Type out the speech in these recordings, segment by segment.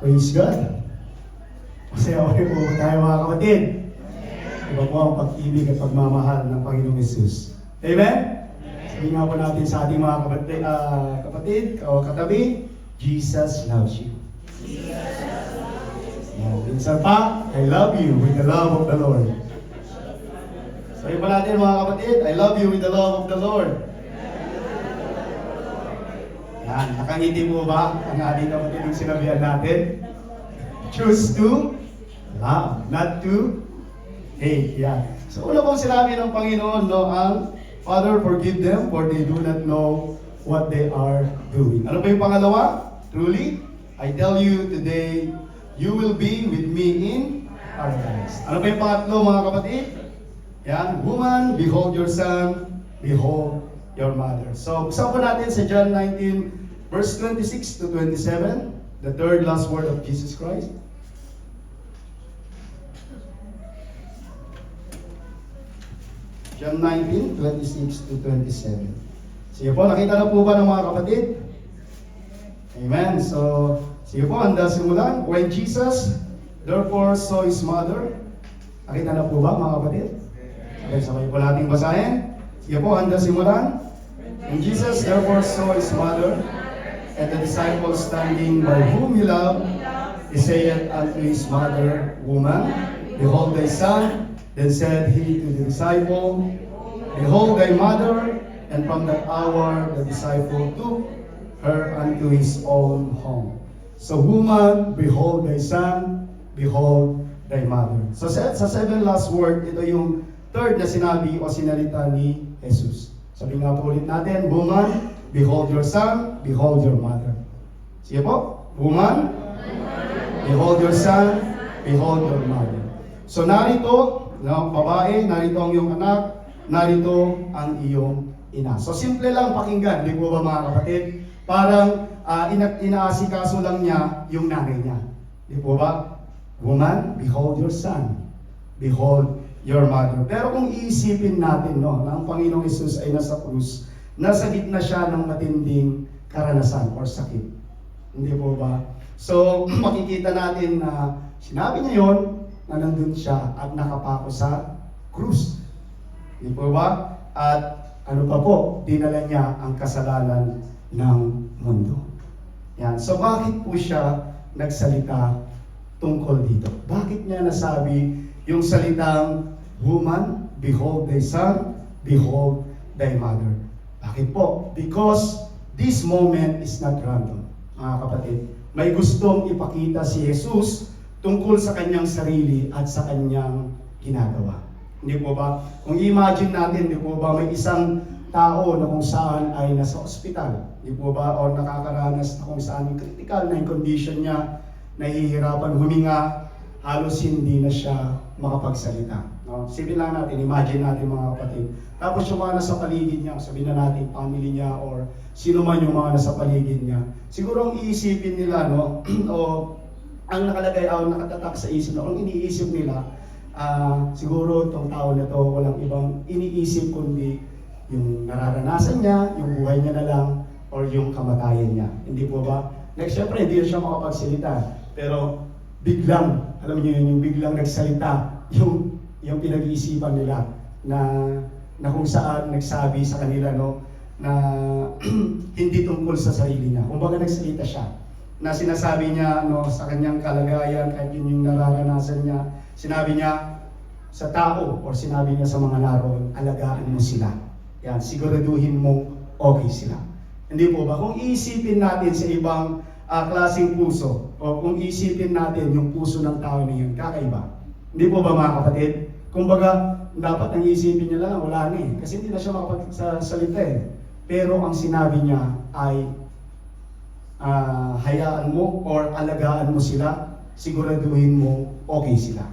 Praise God. Masaya-masaya po tayo mga kapatid. Iba po ang pag-ibig at pagmamahal ng Panginoong Yesus. Amen? Sabihin nga po natin sa ating mga kapatid o katabi, Jesus loves you. Minsan pa, I love you with the love of the Lord. Sabihin pa natin mga kapatid, I love you with the love of the Lord. Yan, nakangiti mo ba ang ating kapatid yung sinabihan natin? Choose to love, not to hate. Yan. So una pong sinabi ng Panginoon, no, ang Father, forgive them for they do not know what they are doing. Ano pa yung pangalawa? Truly, I tell you today, you will be with me in paradise. Ano pa yung pangatlo mga kapatid? Yan, woman, behold your son, behold your mother. So, buksan po natin sa John 19, verse 26 to 27, the third last word of Jesus Christ. John 19, 26 to 27. Sige po, nakita na po ba ng mga kapatid? Amen. So, sige po, handa simulan. When Jesus therefore saw his mother, nakita na po ba mga kapatid? Okay, sabay po nating basahin. Sige po, handa simulan. When Jesus therefore saw his mother, and the disciples standing by whom he loved, he said unto his mother, Woman, behold thy son. Then said he to the disciple, Behold thy mother. And from that hour the disciple took her unto his own home. So woman, behold thy son, behold thy mother. So sa seven last word, ito yung third na sinabi o sinalita ni Jesus. Sabi nga po ulit natin, woman, behold your son, behold your mother. Sige po, woman, behold your son, behold your mother. So narito, babae, narito ang iyong anak, narito ang iyong ina. So simple lang pakinggan, di po ba mga kapatid? Parang inaasikaso lang niya yung nanay niya. Di po ba? Woman, behold your son, behold your mother. Pero kung iisipin natin, no, na ang Panginoong Hesus ay nasa krus, nasa gitna siya ng matinding karanasan or sakit. Hindi po ba? So, makikita natin na sinabi niya yon na nandun siya at nakapako sa krus. Hindi po ba? At ano pa po, dinala niya ang kasalanan ng mundo. Yan. So, bakit po siya nagsalita tungkol dito? Bakit niya nasabi yung salitang, Woman, behold thy son, behold thy mother? Bakit po? Because this moment is not random, mga kapatid. May gustong ipakita si Jesus tungkol sa kanyang sarili at sa kanyang ginagawa. Hindi po ba? Kung imagine natin, hindi po ba, may isang tao na kung saan ay nasa ospital, hindi po ba, o nakakaranas na kung saan critical na yung condition niya, nahihirapan huminga, halos hindi na siya makapagsalita. No? Sipin lang natin, imagine natin mga kapatid. Tapos yung mga nasa paligid niya, sabihin na natin family niya or sino man yung mga nasa paligid niya, siguro ang iisipin nila, no, o ang nakalagay o nakatatak sa isip na, ang iniisip nila, siguro itong tao na to walang ibang iniisip kundi yung nararanasan niya, yung buhay niya na lang, or yung kamatayan niya. Hindi po ba? Next, syempre, hindi siya makapagsalita. Pero biglang, alam niyo yun, yung biglang nagsalita, yung pinag-iisipan nila na kung saan nagsabi sa kanila, no, na hindi tungkol sa sarili niya. Kumbaga nagsalita siya na sinasabi niya, no, sa kanyang kalagayan, kahit yun yung nararanasan niya, sinabi niya sa tao or sinabi niya sa mga naroon, alagaan mo sila. Yan, siguraduhin mong okay sila. Hindi po ba? Kung iisipin natin sa ibang klaseng puso o kung iisipin natin yung puso ng tao na yun, kakaiba. Hindi po ba mga kapatid? Kumbaga, dapat ang iisipin niya lang, wala na eh. Kasi hindi na siya makapagsalita eh. Pero ang sinabi niya ay hayaan mo or alagaan mo sila, siguraduhin mo okay sila.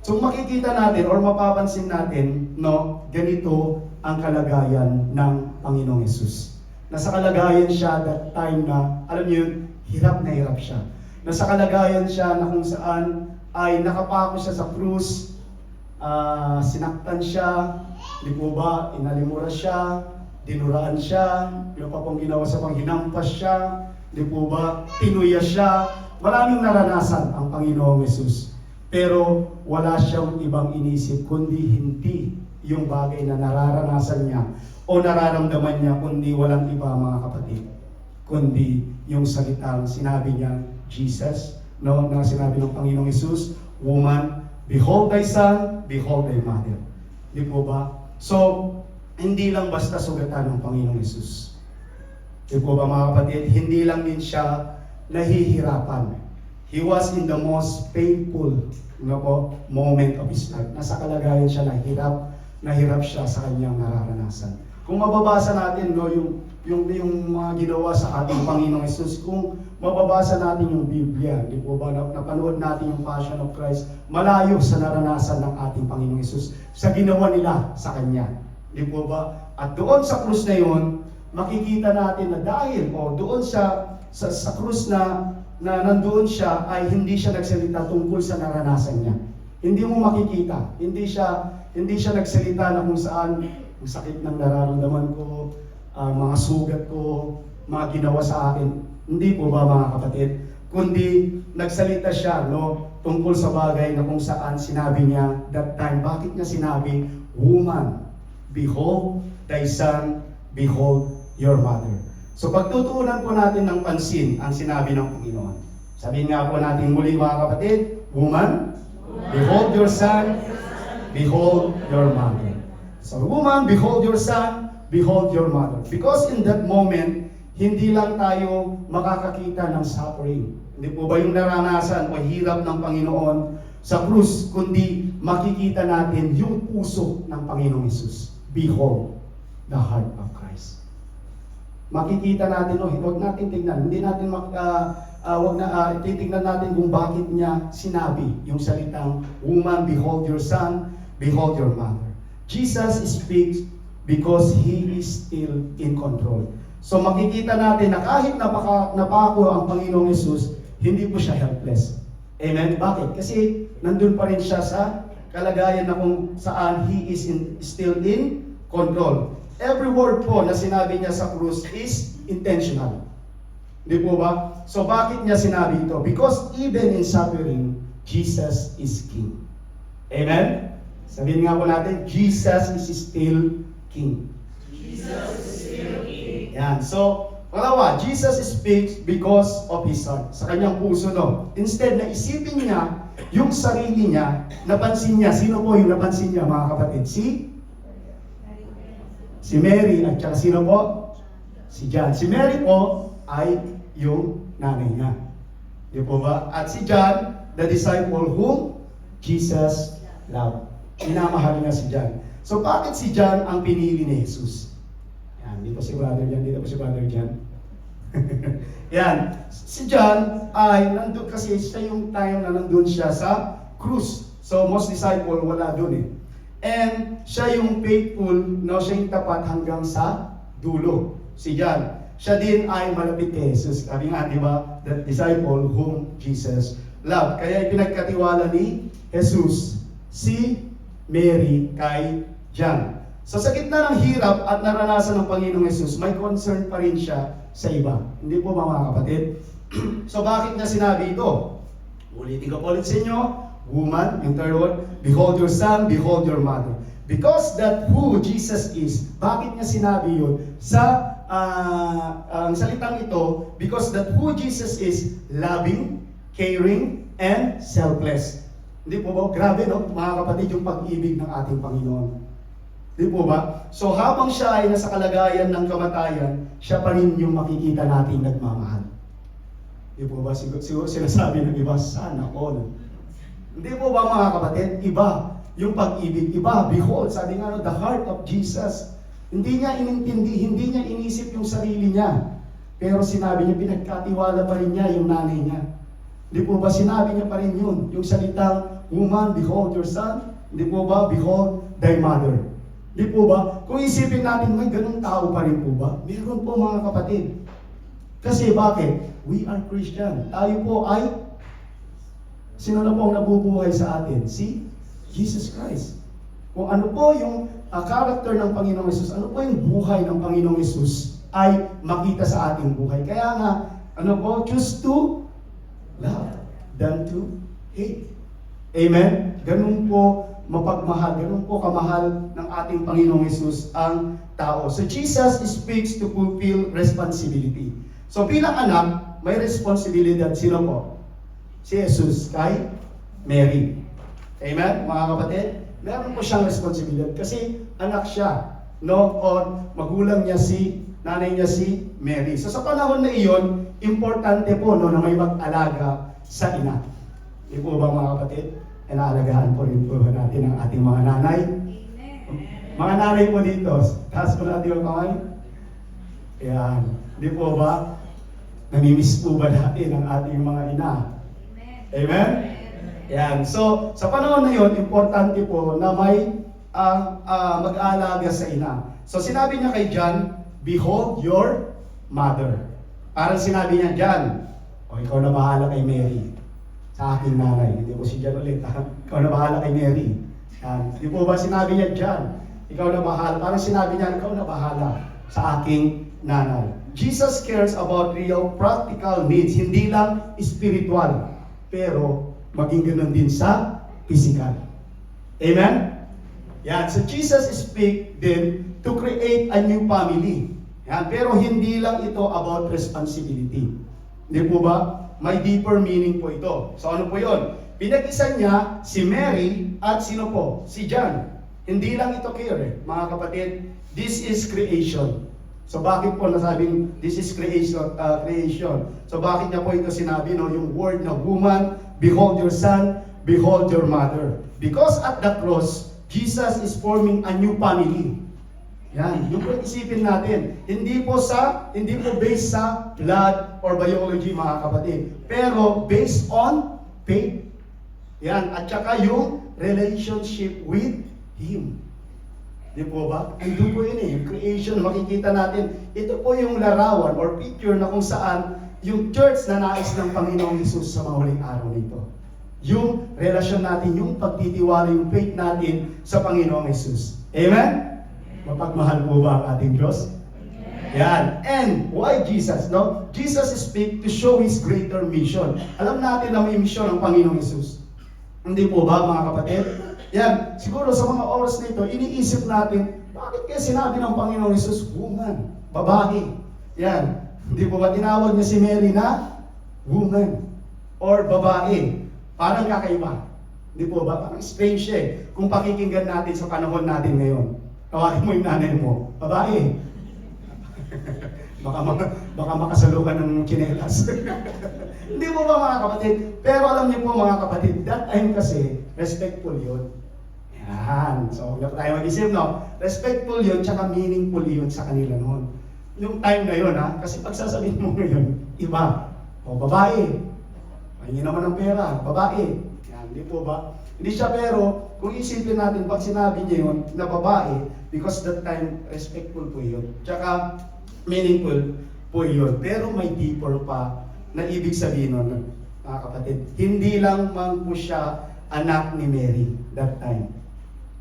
So makikita natin or mapapansin natin, no, ganito ang kalagayan ng Panginoong Hesus. Nasa kalagayan siya that time na, alam niyo, hirap na hirap siya. Nasa kalagayan siya na kung saan ay nakapako siya sa krus, sinaktan siya, di po ba, inalimura siya, dinuraan siya, yung pa pong ginawa sa panghinampas siya, di po ba, tinuya siya, Maraming naranasan ang Panginoong Yesus. Pero wala siyang ibang inisip kundi hindi yung bagay na nararanasan niya o nararamdaman niya, kundi walang iba, mga kapatid, kundi yung salitang sinabi niya, Jesus, no, na sinabi ng Panginoong Yesus, woman, behold thy son, behold thy mother. Di po ba? So, hindi lang basta sugatan ng Panginoong Yesus. Di po ba, mga kapatid? Hindi lang din siya nahihirapan. He was in the most painful, moment of his life. Nasa kalagayan siya nahirap siya sa kanyang nararanasan. Kung mababasa natin, no, yung mga ginawa sa ating Panginoong Yesus, kung mababasa natin yung Biblia, di po ba, napanood natin yung Passion of Christ, malayo sa naranasan ng ating Panginoong Yesus, sa ginawa nila sa Kanya. Di po ba? At doon sa krus na yun, makikita natin na dahil, doon sa krus na nandoon siya, ay hindi siya nagsalita tungkol sa naranasan niya. Hindi mo makikita, hindi siya nagsalita na kung saan ang sakit ng nararamdaman ko, mga sugat ko, mga ginawa sa akin. Hindi po ba, mga kapatid? Kundi nagsalita siya, no, tungkol sa bagay na kung saan sinabi niya that time. Bakit niya sinabi, woman, behold thy son, behold your mother. So pagtutuunan po natin ng pansin ang sinabi ng Panginoon. Sabihin nga po natin muli, mga kapatid, woman, behold your son, behold your mother. So woman, behold your son, behold your mother. Because in that moment, hindi lang tayo makakakita ng suffering. Hindi po ba yung naranasan o hirap ng Panginoon sa krus, kundi makikita natin yung puso ng Panginoong Hesus. Behold the heart of Christ. Makikita natin, huwag natin tingnan. Hindi natin titignan natin kung bakit niya sinabi yung salitang, woman, behold your son, behold your mother. Jesus speaks because He is still in control. So makikita natin na kahit napako ang Panginoong Yesus, hindi po siya helpless. Amen? Bakit? Kasi nandun pa rin siya sa kalagayan na kung saan He is still in control. Every word po na sinabi niya sa krus is intentional. Di po ba? So bakit niya sinabi ito? Because even in suffering, Jesus is King. Amen? Sabihin nga po natin, Jesus is still King. Jesus is still King. Yan. So, pangalawa, Jesus speaks because of His heart. Sa kanyang puso, no? Instead na isipin niya yung sarili niya, napansin niya. Sino po yung napansin niya, mga kapatid? Si Mary, at saka sino po? Si John. Si Mary po ay yung nanay niya. Di po ba? At si John, the disciple whom Jesus loved. Minamahal niya si John. So bakit si John ang pinili ni Jesus? Yan, dito si Brother John, dito po si Brother John. Yan, si John ay nandun kasi siya yung time na nandun siya sa krus. So most disciple wala dun eh. And siya yung faithful, no, siya yung tapat hanggang sa dulo. Si John, siya din ay malapit kay Jesus. Sabi nga, di ba, the disciple whom Jesus loved. Kaya ipinagkatiwala ni Jesus si Mary kay John. So sa gitna ng hirap at naranasan ng Panginoong Yesus, may concern pa rin siya sa iba. Hindi po ba, mga kapatid? So bakit niya sinabi ito? Ulitin ko po ulit sa inyo. Woman, yung third word, behold your son, behold your mother. Because that who Jesus is, bakit niya sinabi yun? Sa ang salitang ito, because that who Jesus is, loving, caring, and selfless. Hindi po ba? Grabe, no? Mga kapatid, yung pag-ibig ng ating Panginoon. Hindi po ba? So habang siya ay nasa kalagayan ng kamatayan, siya pa rin yung makikita natin nagmamahal. Hindi po ba? Siguro sinasabi ng iba, sana all. Hindi po ba, mga kapatid? Iba yung pag-ibig. Iba, behold, sabi nga, the heart of Jesus. Hindi niya inintindi, hindi niya inisip yung sarili niya. Pero sinabi niya, pinagkatiwala pa rin niya yung nanay niya. Hindi po ba, sinabi niya pa rin yun. Yung salitang, woman, behold your son. Hindi po ba, behold thy mother. Hindi po ba, kung isipin natin, may ganung tao pa rin po ba? Meron po, mga kapatid. Kasi bakit? We are Christian. Tayo po ay sino na po ang nabubuhay sa atin? Si Jesus Christ. Kung ano po yung character ng Panginoong Yesus, ano po yung buhay ng Panginoong Yesus ay makita sa ating buhay. Kaya nga, choose to love than to hate. Amen? Ganun po mapagmahal, ganun po kamahal ng ating Panginoong Hesus ang tao. So Jesus speaks to fulfill responsibility. So bilang anak, may responsibilidad. Sino po? Si Jesus kay Mary. Amen? Mga kapatid, meron po siyang responsibilidad kasi anak siya, no? O magulang niya nanay niya si Mary. So sa panahon na iyon, importante po no, na may mag-alaga sa ina. Di po ba mga kapatid? Inaalagaan po rin po natin ang ating mga nanay. Mga nanay po dito, taas po natin yung kamay. Ayan. Di po ba? Namimiss po ba natin ang ating mga ina? Amen? Yan. So, sa panahon na yun, importante po na may mag-aalaga sa ina. So, sinabi niya kay John, behold your mother. Parang sinabi niya, John, o ikaw na bahala kay Mary. Sa aking nanay. Hindi po si John ulit. Ikaw na bahala kay Mary. Yan. Hindi po ba sinabi niya, John, ikaw na bahala. Parang sinabi niya, ikaw na bahala sa aking nanay. Jesus cares about real practical needs. Hindi lang spiritual. Pero maging ganun din sa physical. Amen? Yan. So Jesus speak din to create a new family. Yan. Pero hindi lang ito about responsibility. Hindi po ba? May deeper meaning po ito. So ano po yun? Pinag-isa niya si Mary at sino po? Si John. Hindi lang ito clear mga kapatid. This is creation. So bakit po nasabing this is creation? So bakit niya po ito sinabi, no? Yung word na woman, behold your son, behold your mother. Because at the cross, Jesus is forming a new family. Yan, yung po isipin natin, hindi po based sa blood or biology mga kapatid, pero based on faith. Yan, at saka yung relationship with Him. Di po ba? Ando po yun yung creation, makikita natin, ito po yung larawan or picture na kung saan yung church na nais ng Panginoong Hesus sa mga huling araw nito. Yung relasyon natin, yung pagtitiwala, yung faith natin sa Panginoong Hesus. Amen? Mapagmahal po ba ang ating Diyos? Yan. And why Jesus? No? Jesus speak to show His greater mission. Alam natin na may mission ang Panginoong Hesus. Hindi po ba mga kapatid? Yan. Siguro sa mga oras nito, iniisip natin, bakit kaya sinabi ng Panginoong Hesus, woman, babae? Yan. Hindi po ba tinawag niya si Mary na woman or babae? Parang kakaiba. Hindi po ba? Parang strange siya eh. Kung pakikinggan natin sa panahon natin ngayon. Tawarin mo yung nanay mo, babae. baka makasalukan ng tsinelas. Hindi po ba mga kapatid? Pero alam niyo po mga kapatid, that time kasi, respectful yun. Yan. So, huwag tayo mag-isip, no? Respectful yun, tsaka meaningful yun sa kanila noon. Yung time na yun, ha? Kasi pagsasabihin mo ngayon, iba. O, babae. Hindi naman ng pera, babae. Yan, hindi po ba? Hindi siya pero, kung isipin natin, pag sinabi niya yun, na babae, because that time, respectful po yun. Tsaka, meaningful po yun. Pero may deeper pa na ibig sabihin nun, mga kapatid. Hindi lang man po siya anak ni Mary that time.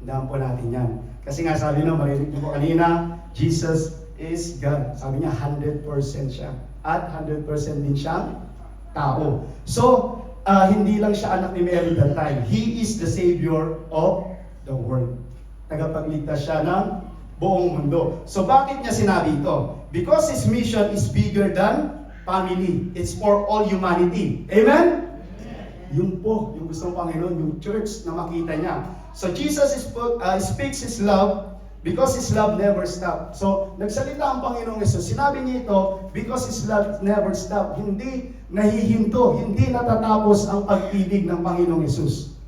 Tandaan po natin yan. Kasi nga sabi nyo, marinig niyo po kanina, Jesus is God. Sabi niya, 100% siya. At 100% din siyang tao. So, hindi lang siya anak ni Mary that time. He is the Savior of the world. Tagapagligtas siya ng buong mundo. So bakit niya sinabi ito? Because His mission is bigger than family. It's for all humanity. Amen? Yun po, yung gusto ng Panginoon, yung church na makita niya. So Jesus speaks His love because His love never stops. So, nagsalita ang Panginoong Hesus. Sinabi niya ito, because His love never stops. Hindi nahihinto, hindi natatapos ang pag-ibig ng Panginoong Hesus.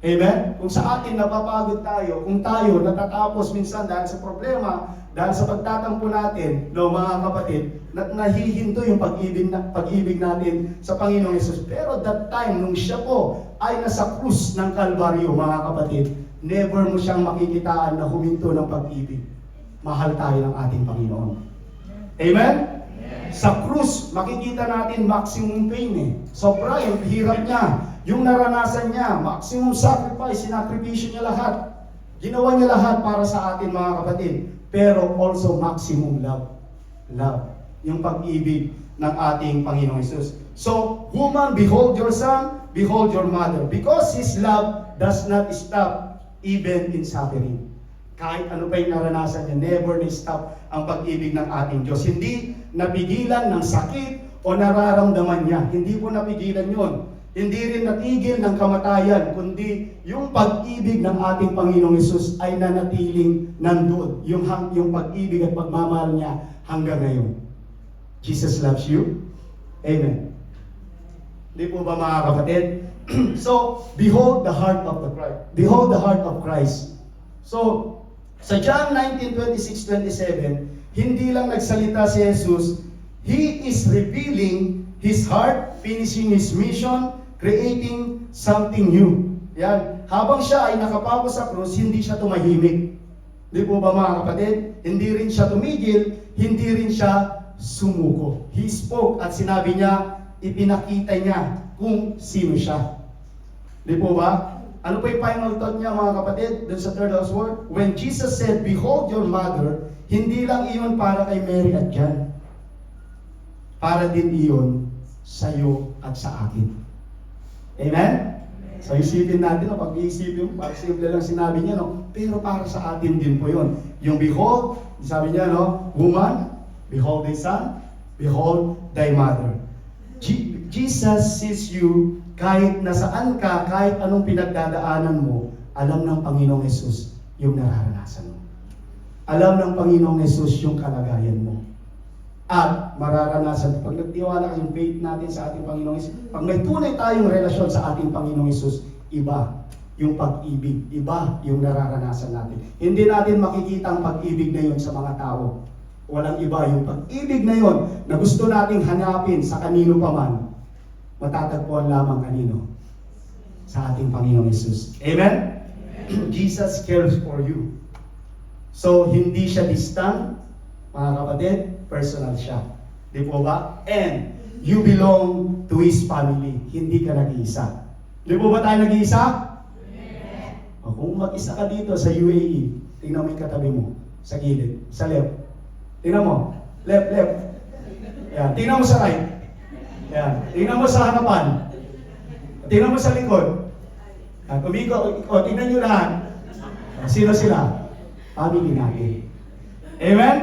Amen? Kung sa atin napapagod tayo, kung tayo natatapos minsan dahil sa problema, dahil sa pagtatampo natin, no, mga kapatid, nahihinto yung pag-ibig natin sa Panginoong Hesus. Pero that time, nung siya po ay nasa krus ng Kalbaryo, mga kapatid, never mo siyang makikitaan na huminto ng pag-ibig. Mahal tayo ng ating Panginoon. Amen? Sa krus, makikita natin maximum pain eh. Sobra yung hirap niya. Yung naranasan niya, maximum sacrifice, sinakripisyo niya lahat. Ginawa niya lahat para sa atin mga kapatid. Pero also maximum love. Love. yung pag-ibig ng ating Panginoong Hesus. So, woman, behold your son, behold your mother. Because His love does not stop even in suffering. Kahit ano pa yung naranasan niya, never na-stop ang pag-ibig ng ating Diyos. Hindi napigilan ng sakit o nararamdaman niya. Hindi po napigilan yon. Hindi rin natigil ng kamatayan, kundi yung pag-ibig ng ating Panginoong Hesus ay nanatiling nandun. Yung pag-ibig at pagmamahal niya hanggang ngayon. Jesus loves you. Amen. Hindi po ba mga kapatid? So, behold the heart of the Christ. Behold the heart of Christ. So, sa John 19:26-27, hindi lang nagsalita si Jesus, He is revealing His heart, finishing His mission, creating something new. Yan. Habang siya ay nakapako sa krus, hindi siya tumahimik. Di po ba mga kapatid? Hindi rin siya tumigil, hindi rin siya sumuko. He spoke at sinabi niya, ipinakita niya kung sino siya. Di po ba? Ano pa yung final thought niya mga kapatid? Dun sa third house word? When Jesus said, behold your mother, hindi lang iyon para kay Mary at John. Para din iyon sa iyo at sa akin. Amen? So isipin natin, pag-iisipin, parang simple lang sinabi niya, no? Pero para sa atin din po yun. Yung behold, sabi niya, no? Woman, behold thy son, behold thy mother. Jesus sees you kahit nasaan ka, kahit anong pinagdadaanan mo, alam ng Panginoong Hesus yung nararanasan mo. Alam ng Panginoong Hesus yung kalagayan mo. At mararanasan, pag nagtiwala yung faith natin sa ating Panginoong Hesus, pag may tunay tayong relasyon sa ating Panginoong Hesus, iba yung pag-ibig, iba yung nararanasan natin. Hindi natin makikita ang pag-ibig na yun sa mga tao. Walang iba yung pag-ibig na yun na gusto nating hanapin sa kanino pa man, matatagpuan lamang kanino? Sa ating Panginoong Hesus. Amen? Jesus cares for you. So, hindi siya distant, mga kapatid, personal siya. Di po ba? And, you belong to His family. Hindi ka nag-iisa. Di po ba tayo nag-iisa? O, kung mag-isa ka dito sa UAE, tingnan mo yung katabi mo, sa gilid, sa left. Tingnan mo, left. Yan. Tingnan mo sa right. Yan. Tingnan mo sa harapan. Tingnan mo sa likod. Tingnan nyo lahat. Sino sila? Family natin. Amen?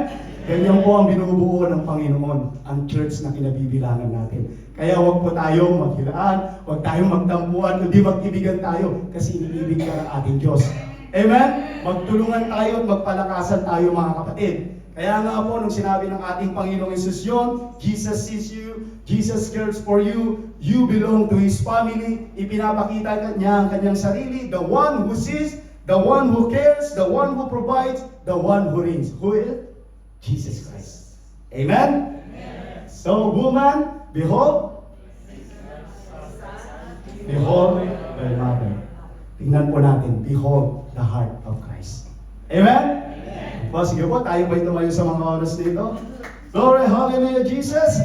Ganyan po ang binubuo ng Panginoon, ang church na kinabibilangan natin. Kaya huwag po tayong maghilaan, huwag tayong magtampuan, kundi mag-ibigan tayo kasi iniibig ka ng ating Diyos. Amen? Magtulungan tayo at magpalakasan tayo mga kapatid. Kaya nga po, nung sinabi ng ating Panginoong Hesus yun, Jesus sees you, Jesus cares for you, you belong to His family, ipinapakita niya ang kanyang sarili, the one who sees, the one who cares, the one who provides, the one who reigns. Who is? Jesus Christ. Amen? Amen. So, woman, behold, behold thy mother. Tingnan po natin, behold the heart of Christ. Amen? Amen. Sige po, tayo ba'y tumayo sa mga oras dito? Glory, hallelujah, Jesus!